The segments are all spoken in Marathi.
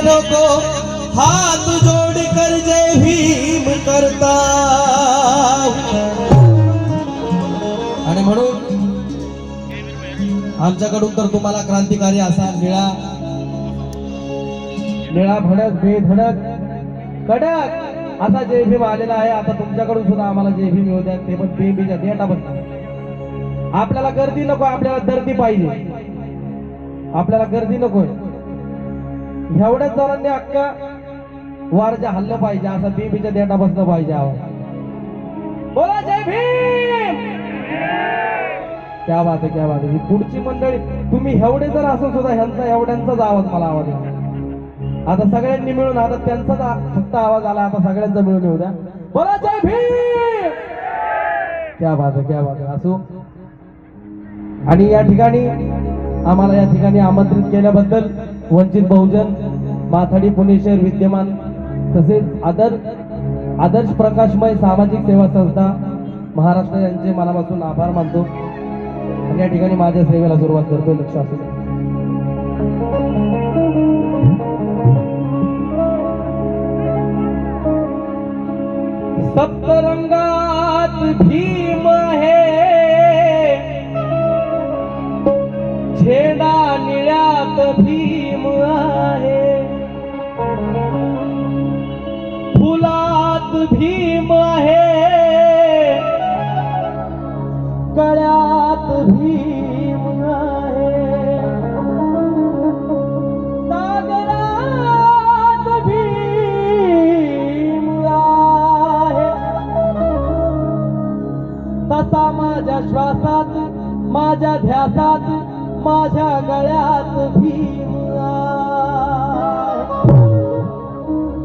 नको हात जोड कर जय भीम करता. आणि म्हणून आमच्याकडून तर तुम्हाला क्रांतिकारी असा निळा निळा भडक बेधडक कडक असा जय भीम आलेला आहे. आता तुमच्याकडून सुद्धा आम्हाला जय भीम येऊ द्या, ते पण बेबीच्या देठापासून. आपल्याला गर्दी नको, आपल्याला दर्दी पाहिजे. आपल्याला गर्दी नकोय. एवढ्याच जणांनी अक्का वारच्या हल्लं पाहिजे, असा बेबीच्या देठापासून पाहिजे आवाज. बोला जय भीम. क्या बात आहे, क्या बात आहे. ही पुढची मंडळी तुम्ही एवढे जर असं सुद्धा ह्यांचा एवढ्यांचाच आवाज मला आवाज येतो. आता सगळ्यांनी मिळून, आता त्यांचाच फक्त आवाज आला, आता सगळ्यांचा मिळून येऊ द्या. बोला जय भीम. क्या बात आहे, क्या बात आहे. असो. आणि या ठिकाणी आम्हाला या ठिकाणी आमंत्रित केल्याबद्दल वंचित बहुजन माथाडी पुणे शहर विद्यमान तसेच आदर्श प्रकाशमय सामाजिक सेवा संस्था महाराष्ट्र यांचे मनापासून आभार मानतो. आणि या ठिकाणी माझ्या सेवेला सुरुवात करतो. लक्ष असू द्या. सप्तरंगात भीम है, झेंडा निळ्यात भीम आहे, फुलात भीम आहे, गळ्यात भीम आहे, सागरात भीम आहे. तसा माझ्या श्वासात, माझ्या ध्यासात, माझ्या गळ्यात भीम आहे.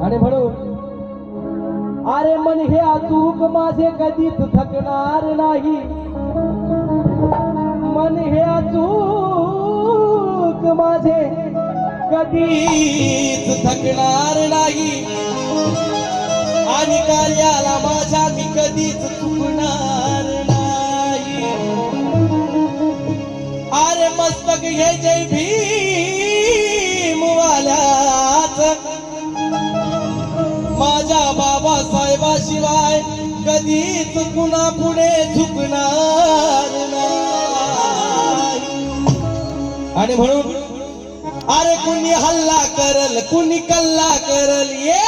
आणि म्हणून अरे मन हे अचूक माझे कधीच थकणार नाही. मन हे अचूक माझे कधीच थकणार नाही. आणि कार्याला माझ्या मी कधीच चुकणार नाही. अरे मस्तक हे जय भीम वाल्याच, माझ्या बाबासाहेबाशिवाय कधीच कुणा पुढे झुकणार नाही. आणि म्हणून अरे कुणी हल्ला करल, कुणी कल्ला करल, ये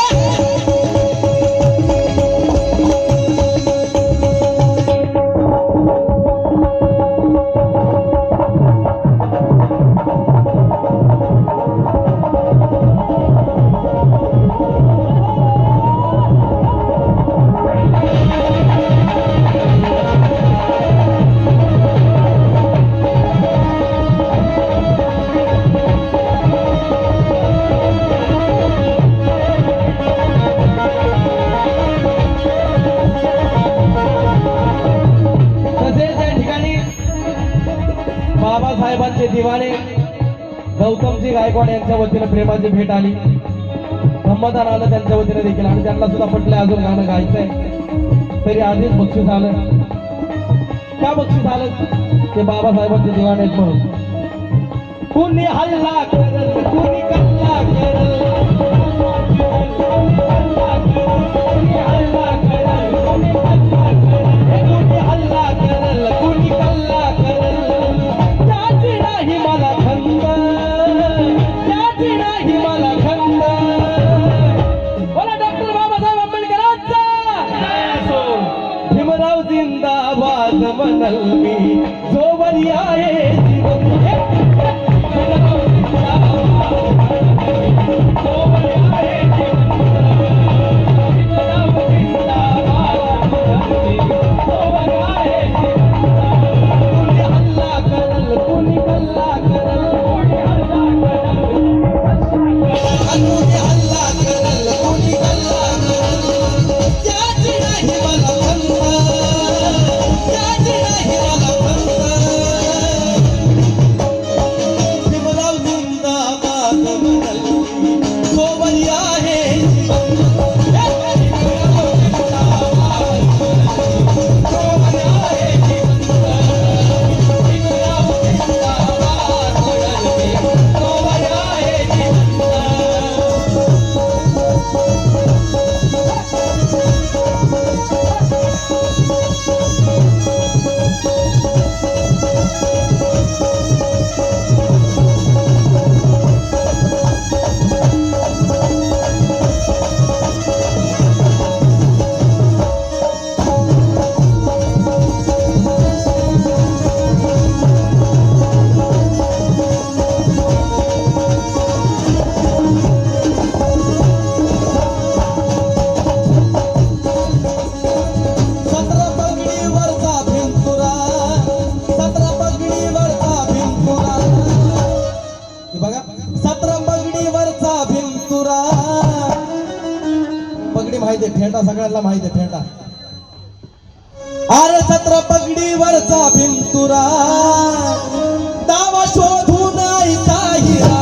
बाबासाहेबांचे दिवाणे गौतमजी गायकवाड यांच्या वतीने प्रेमाची भेट आली. संमदान आलं त्यांच्या वतीने देखील. आणि त्यांना सुद्धा पटलं अजून गाणं गायचंय. तरी आधीच बक्षीस आलं. का बक्षीस आलं? ते बाबासाहेबांचे दिवाणे आहेत म्हणून. कुणी हल्ला करल, कुणी कल्ला करल, कुणी हल्ला करल, कुणी हल्ला करल, कुणी कल्ला करल, त्याची नाही मला खंत, त्याची नाही मला खंत. बोला डॉक्टर बाबासाहेब आंबेडकरांचा भीमराव जिंदाबाद म्हणल मी, जोवर आहे जीवन. त्याची नाही मला माहिती आहे, फेंटा सगळ्यांना माहिती आहे, फेंटा. अरे छत्र पगडीवरचा भिंतुरा दावा शोधून आईचा हिरा.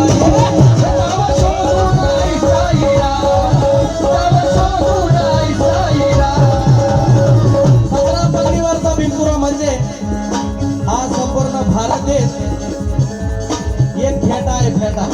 दावा शोधून आईचा हिरा. दावा शोधून आईचा हिरा. छत्र पगडीवरचा भिंतुरा म्हणजे हा संपूर्ण भारत देश एक फेटा आहे, फेटा.